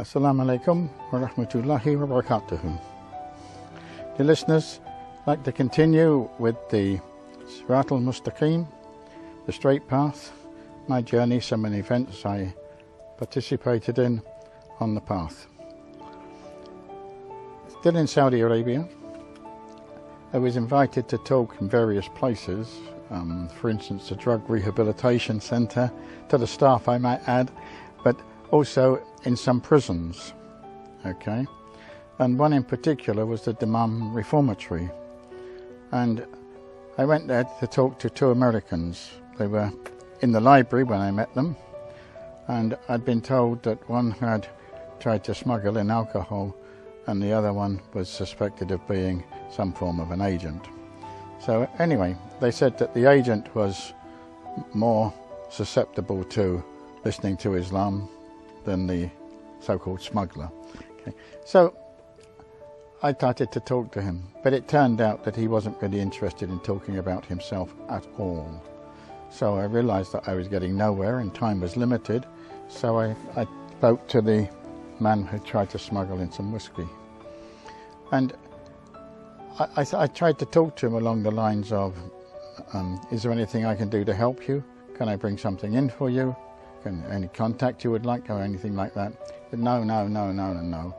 Assalamu alaikum wa rahmatullahi wa barakatuhu. Dear listeners, I'd like to continue with the Sirat al-Mustaqim, the straight path, my journey, some many events I participated in on the path. Still in Saudi Arabia, I was invited to talk in various places, for instance the drug rehabilitation centre, to the staff I might add, but also in some prisons, okay? And one in particular was the Dammam Reformatory. And I went there to talk to two Americans. They were in the library when I met them, and I'd been told that one had tried to smuggle in alcohol and the other one was suspected of being some form of an agent. So anyway, they said that the agent was more susceptible to listening to Islam than the so-called smuggler. Okay. So I started to talk to him, but it turned out that he wasn't really interested in talking about himself at all. So I realized that I was getting nowhere and time was limited, so I spoke to the man who tried to smuggle in some whiskey. And I tried to talk to him along the lines of, is there anything I can do to help you? Can I bring something in for you? Any contact you would like or anything like that? But no.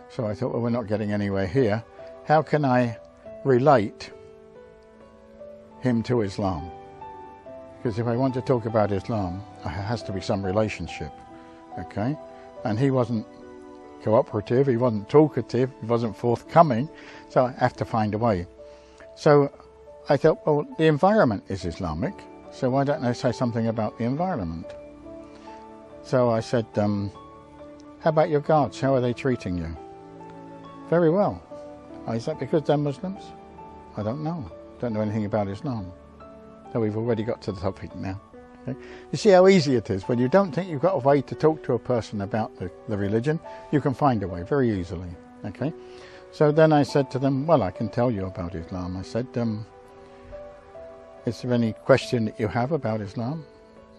So I thought, well, we're not getting anywhere here. How can I relate him to Islam? Because if I want to talk about Islam, there has to be some relationship, okay? And he wasn't cooperative, he wasn't talkative, he wasn't forthcoming, so I have to find a way. So I thought, well, the environment is Islamic, so why don't I say something about the environment? So I said, how about your guards? How are they treating you? Very well. Is that because they're Muslims? I don't know. Don't know anything about Islam. So we've already got to the topic now. Okay? You see how easy it is. When you don't think you've got a way to talk to a person about the religion, you can find a way very easily. Okay? So then I said to them, well, I can tell you about Islam. I said, is there any question that you have about Islam?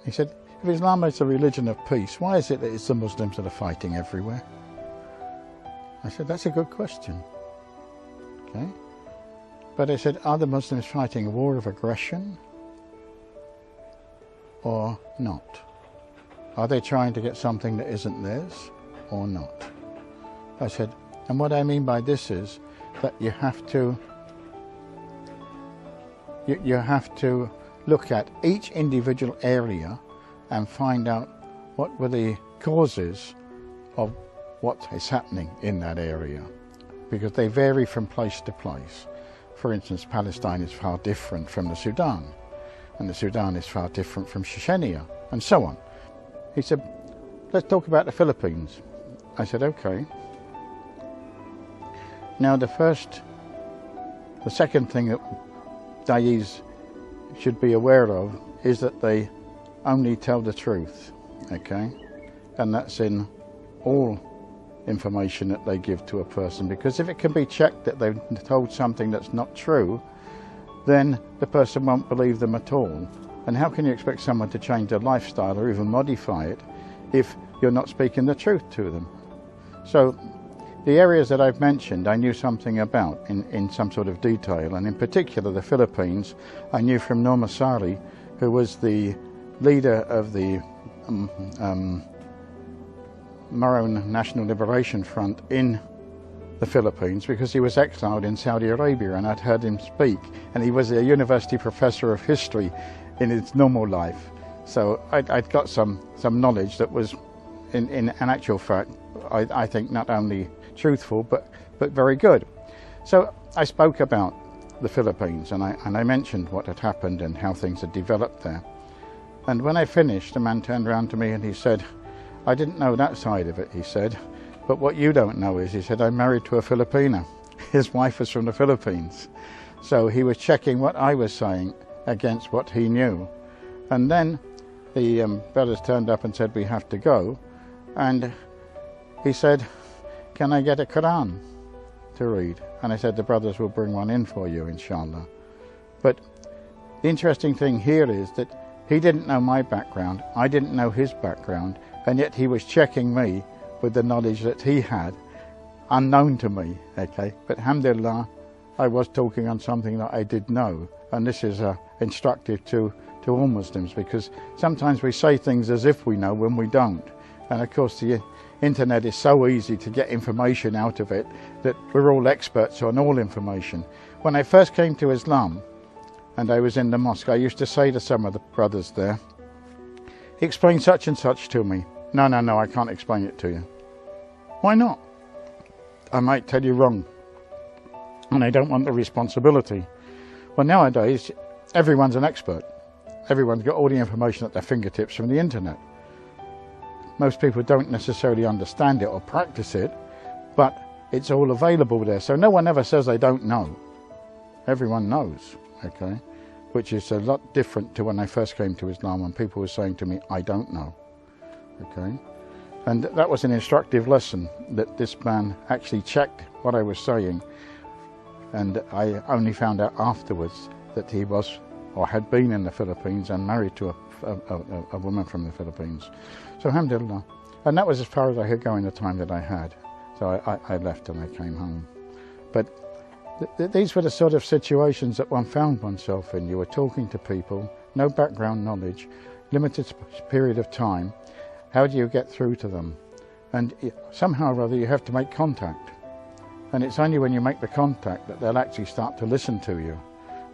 He said, if Islam is a religion of peace, why is it that it's the Muslims that are fighting everywhere? I said, that's a good question. Okay. But I said, are the Muslims fighting a war of aggression or not? Are they trying to get something that isn't theirs or not? I said, and what I mean by this is that you have to look at each individual area and find out what were the causes of what is happening in that area, because they vary from place to place. For instance, Palestine is far different from the Sudan, and the Sudan is far different from Chechnya, and so on. He said, let's talk about the Philippines. I said, okay. Now the second thing that Da'is should be aware of is that they only tell the truth, okay? And that's in all information that they give to a person, because if it can be checked that they've told something that's not true, then the person won't believe them at all. And how can you expect someone to change their lifestyle or even modify it if you're not speaking the truth to them? So the areas that I've mentioned I knew something about in some sort of detail, and in particular the Philippines I knew from Norma Sari, who was the leader of the Maroon National Liberation Front in the Philippines, because he was exiled in Saudi Arabia and I'd heard him speak, and he was a university professor of history in his normal life. So I'd got some knowledge that was in actual fact I think not only truthful but very good. So I spoke about the Philippines and I mentioned what had happened and how things had developed there. And when I finished, the man turned around to me and he said, I didn't know that side of it, he said, but what you don't know is, he said, I'm married to a Filipina. His wife was from the Philippines. So he was checking what I was saying against what he knew. And then the brothers turned up and said, we have to go. And he said, can I get a Quran to read? And I said, the brothers will bring one in for you, inshallah. But the interesting thing here is that he didn't know my background, I didn't know his background, and yet he was checking me with the knowledge that he had, unknown to me, okay? But alhamdulillah, I was talking on something that I did know, and this is instructive to all Muslims, because sometimes we say things as if we know when we don't. And of course the internet is so easy to get information out of it that we're all experts on all information. When I first came to Islam and I was in the mosque, I used to say to some of the brothers there, explain such and such to me. No, I can't explain it to you. Why not? I might tell you wrong, and I don't want the responsibility. Well, nowadays everyone's an expert. Everyone's got all the information at their fingertips from the internet. Most people don't necessarily understand it or practice it, but it's all available there. So no one ever says they don't know. Everyone knows, okay? Which is a lot different to when I first came to Islam, when people were saying to me, I don't know, okay? And that was an instructive lesson, that this man actually checked what I was saying. And I only found out afterwards that he was or had been in the Philippines and married to a woman from the Philippines. So alhamdulillah. And that was as far as I could go in the time that I had. So I left and I came home. But these were the sort of situations that one found oneself in. You were talking to people, no background knowledge, limited period of time. How do you get through to them? And somehow or other you have to make contact. And it's only when you make the contact that they'll actually start to listen to you.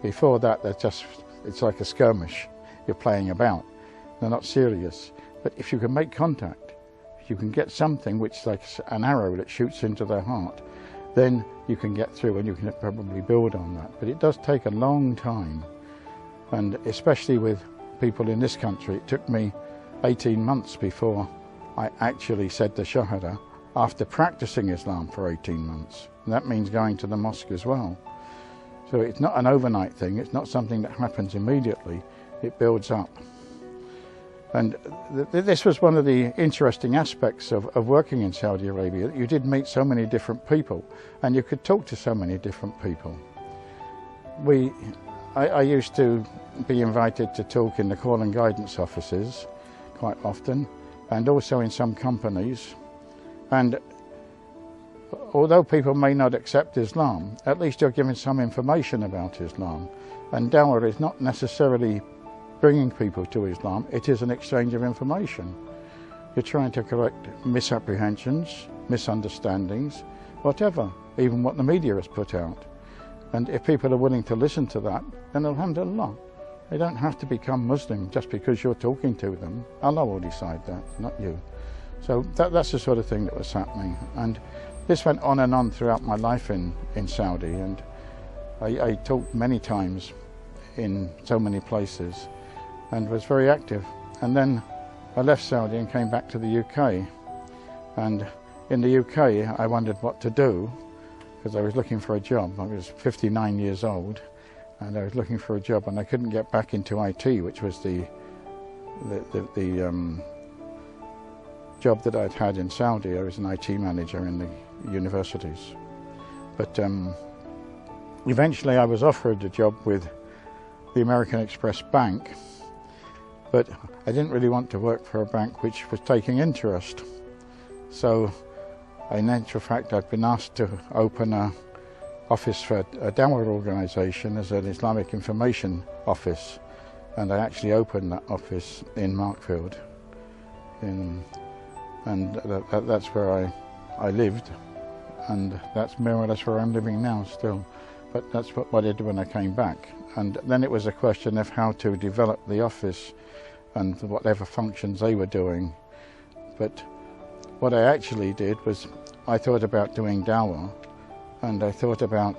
Before that, it's like a skirmish. You're playing about. They're not serious. But if you can make contact, if you can get something which is like an arrow that shoots into their heart, then you can get through and you can probably build on that. But it does take a long time. And especially with people in this country, it took me 18 months before I actually said the Shahada, after practicing Islam for 18 months. And that means going to the mosque as well. So it's not an overnight thing, it's not something that happens immediately, it builds up. And this was one of the interesting aspects of working in Saudi Arabia, that you did meet so many different people and you could talk to so many different people. I used to be invited to talk in the call and guidance offices quite often, and also in some companies. And although people may not accept Islam, at least you're given some information about Islam. And Dawah is not necessarily bringing people to Islam, it is an exchange of information. You're trying to correct misapprehensions, misunderstandings, whatever, even what the media has put out. And if people are willing to listen to that, then alhamdulillah. They don't have to become Muslim just because you're talking to them. Allah will decide that, not you. So that's the sort of thing that was happening. And this went on and on throughout my life in Saudi, and I talked many times in so many places and was very active. And then I left Saudi and came back to the UK. And in the UK I wondered what to do, because I was looking for a job. I was 59 years old and I was looking for a job, and I couldn't get back into IT, which was the job that I'd had in Saudi. I was an IT manager in the universities. But eventually I was offered a job with the American Express Bank, but I didn't really want to work for a bank which was taking interest. So in actual fact I'd been asked to open an office for a Dawah organisation as an Islamic information office, and I actually opened that office in Markfield, and that's where I lived, and that's more or less where I'm living now still. But that's what I did when I came back. And then it was a question of how to develop the office and whatever functions they were doing. But what I actually did was I thought about doing Dawah, and I thought about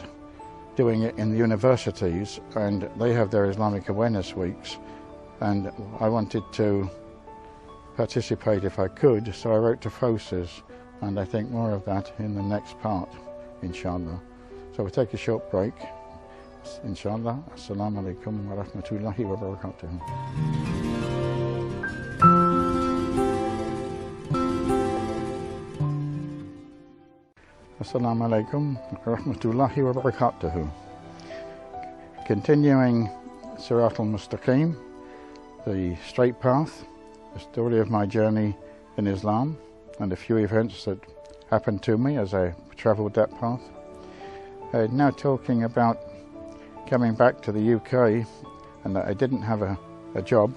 doing it in the universities, and they have their Islamic Awareness Weeks, and I wanted to participate if I could, so I wrote to FOSAs, and I think more of that in the next part, inshallah. So we'll take a short break, inshallah. Assalamu alaikum wa rahmatullahi wa barakatuh. Assalamu alaikum wa rahmatullahi wa barakatuh. Continuing Sirat al-Mustaqim, the straight path, the story of my journey in Islam, and a few events that happened to me as I travelled that path. Now talking about coming back to the UK and that I didn't have a job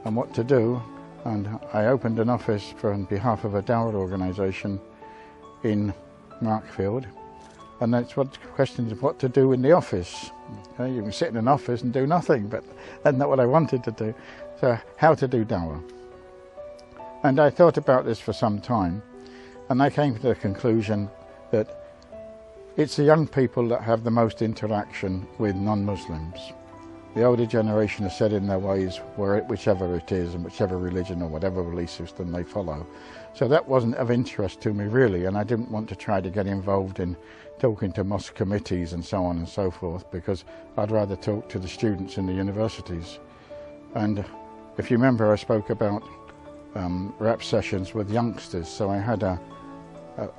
and what to do, and I opened an office on behalf of a Daud organisation in Markfield, and that's what questions of what to do in the office. You can sit in an office and do nothing, but that's not what I wanted to do. So how to do Daud. And I thought about this for some time, and I came to the conclusion that it's the young people that have the most interaction with non-Muslims. The older generation is set in their ways, whichever it is, and whichever religion or whatever belief system they follow. So that wasn't of interest to me really, and I didn't want to try to get involved in talking to mosque committees and so on and so forth, because I'd rather talk to the students in the universities. And if you remember, I spoke about rap sessions with youngsters, so I had a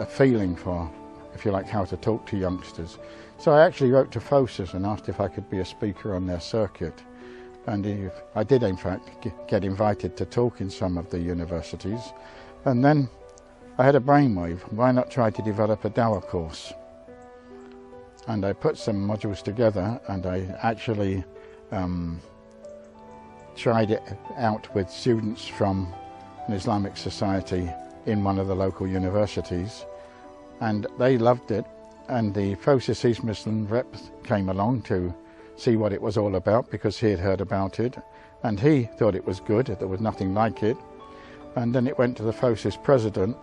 feeling for, if you like, how to talk to youngsters. So I actually wrote to FOSIS and asked if I could be a speaker on their circuit. And I did in fact get invited to talk in some of the universities. And then I had a brainwave, why not try to develop a Daud course? And I put some modules together, and I actually tried it out with students from an Islamic society in one of the local universities, and they loved it. And the FOSIS East Midlands rep came along to see what it was all about, because he had heard about it and he thought it was good, there was nothing like it. And then it went to the FOSIS president,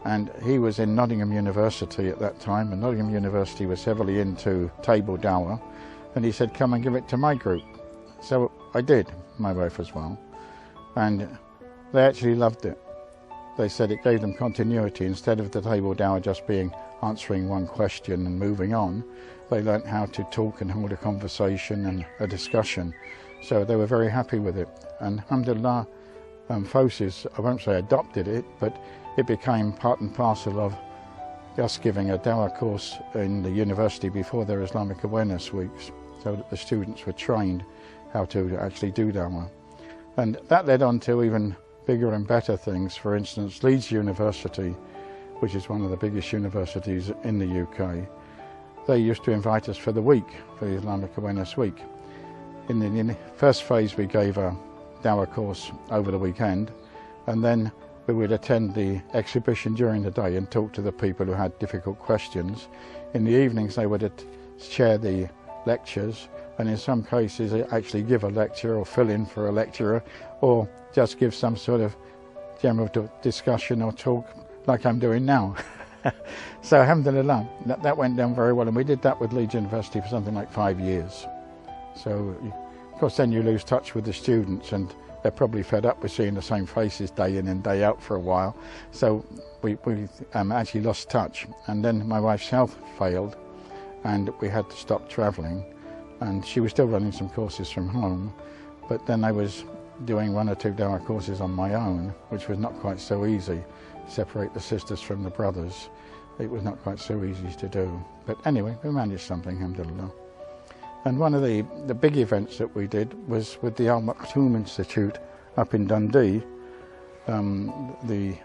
and he was in Nottingham University at that time, and Nottingham University was heavily into table Daud, and he said, come and give it to my group. So I did, my wife as well, and they actually loved it. They said it gave them continuity. Instead of the table Daud just being answering one question and moving on, they learnt how to talk and hold a conversation and a discussion. So they were very happy with it. And alhamdulillah, FOSIS, I won't say adopted it, but it became part and parcel of just giving a Daud course in the university before their Islamic Awareness Weeks, so that the students were trained how to actually do Daud. And that led on to even bigger and better things. For instance, Leeds University, which is one of the biggest universities in the UK, they used to invite us for the week, for the Islamic Awareness Week. In the first phase we gave a Daud course over the weekend, and then we would attend the exhibition during the day and talk to the people who had difficult questions. In the evenings they would share the lectures, and in some cases actually give a lecture or fill in for a lecturer, or just give some sort of general discussion or talk like I'm doing now. So alhamdulillah, that went down very well, and we did that with Leeds University for something like 5 years. So of course then you lose touch with the students, and they're probably fed up with seeing the same faces day in and day out for a while. So we actually lost touch, and then my wife's health failed and we had to stop travelling, and she was still running some courses from home, but then I was doing 1 or 2 Daud courses on my own, which was not quite so easy. Separate the sisters from the brothers, it was not quite so easy to do. But anyway, we managed something, alhamdulillah. And one of the big events that we did was with the Al Maktoum Institute up in Dundee. The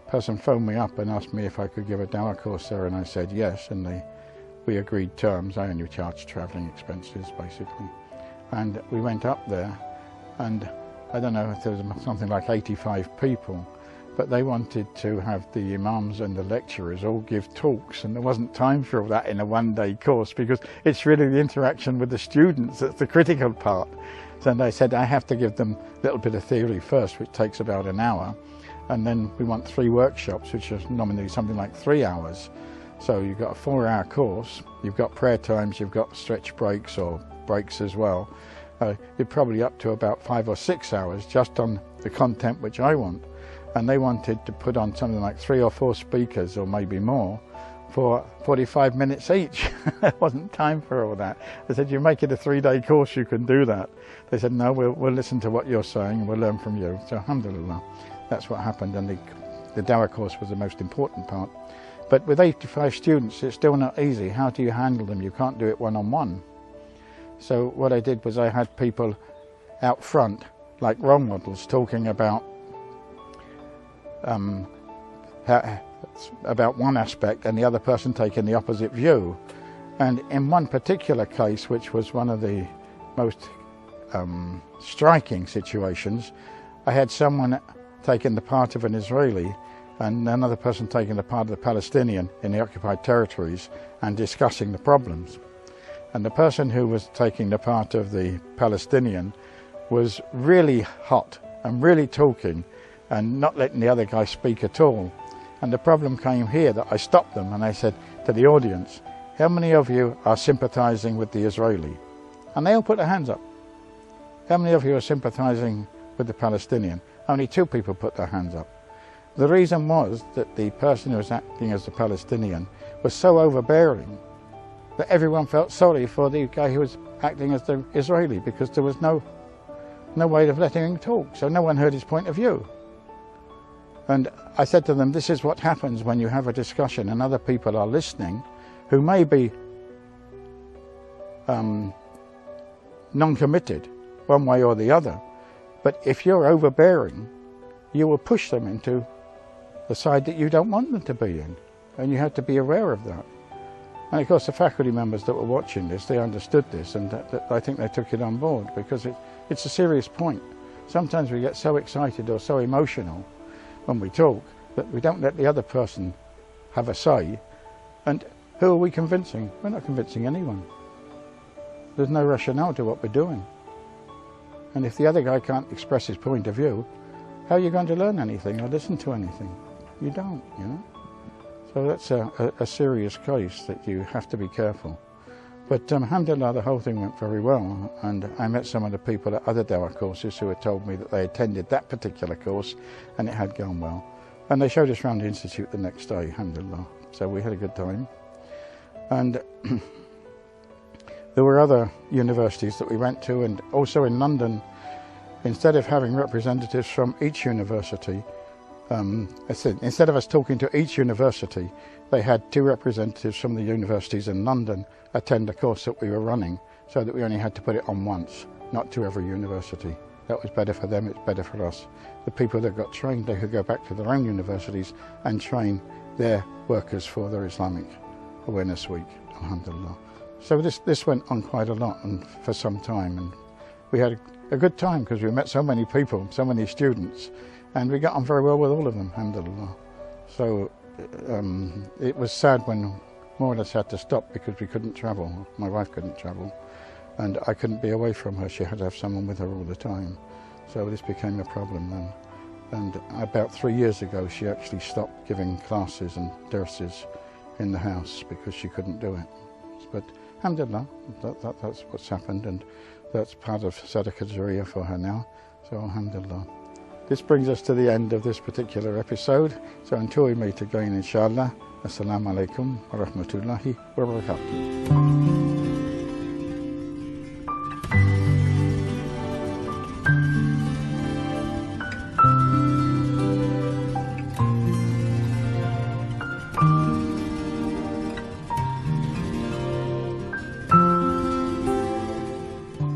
person phoned me up and asked me if I could give a Daud course there, and I said yes, and we agreed terms. I only charged travelling expenses basically. And we went up there, and I don't know if there was something like 85 people, but they wanted to have the imams and the lecturers all give talks, and there wasn't time for all that in a one-day course, because it's really the interaction with the students that's the critical part. So they said I have to give them a little bit of theory first, which takes about an hour, and then we want 3 workshops, which is nominally something like 3 hours. So you've got a 4-hour course, you've got prayer times, you've got stretch breaks or breaks as well. You're probably up to about 5 or 6 hours just on the content which I want. And they wanted to put on something like 3 or 4 speakers, or maybe more, for 45 minutes each. There wasn't time for all that. I said, you make it a 3-day course, you can do that. They said, no, we'll listen to what you're saying and we'll learn from you. So alhamdulillah, that's what happened, and the Daud course was the most important part. But with 85 students, it's still not easy. How do you handle them? You can't do it one-on-one. So what I did was I had people out front, like role models, talking about about one aspect and the other person taking the opposite view. And in one particular case, which was one of the most striking situations, I had someone taking the part of an Israeli and another person taking the part of the Palestinian in the occupied territories and discussing the problems. And the person who was taking the part of the Palestinian was really hot and really talking and not letting the other guy speak at all. And the problem came here that I stopped them and I said to the audience, how many of you are sympathizing with the Israeli? And they all put their hands up. How many of you are sympathizing with the Palestinian? Only 2 people put their hands up. The reason was that the person who was acting as the Palestinian was so overbearing that everyone felt sorry for the guy who was acting as the Israeli, because there was no way of letting him talk, so no one heard his point of view. And I said to them, this is what happens when you have a discussion and other people are listening who may be non-committed one way or the other, but if you're overbearing, you will push them into the side that you don't want them to be in, and you have to be aware of that. And of course the faculty members that were watching this, they understood this, and I think they took it on board, because it's a serious point. Sometimes we get so excited or so emotional when we talk that we don't let the other person have a say. And who are we convincing? We're not convincing anyone. There's no rationale to what we're doing. And if the other guy can't express his point of view, how are you going to learn anything or listen to anything? You don't, you know. So that's a serious case that you have to be careful. But alhamdulillah, the whole thing went very well, and I met some of the people at other Dawah courses who had told me that they attended that particular course and it had gone well. And they showed us around the institute the next day, alhamdulillah. So we had a good time. And there were other universities that we went to, and also in London, instead of having representatives from each university, instead of us talking to each university, they had 2 representatives from the universities in London attend the course that we were running, so that we only had to put it on once, not to every university. That was better for them, it's better for us. The people that got trained, they could go back to their own universities and train their workers for their Islamic Awareness Week, alhamdulillah. So this went on quite a lot and for some time, and we had a good time because we met so many people, so many students, and we got on very well with all of them, alhamdulillah. So it was sad when more or less had to stop because we couldn't travel. My wife couldn't travel, and I couldn't be away from her. She had to have someone with her all the time. So this became a problem then. And about 3 years ago, she actually stopped giving classes and durses in the house because she couldn't do it. But alhamdulillah, that's what's happened, and that's part of Sadaqah Jariyah for her now. So alhamdulillah. This brings us to the end of this particular episode. So until we meet again, inshallah, assalamu alaikum wa rahmatullahi wa barakatuh.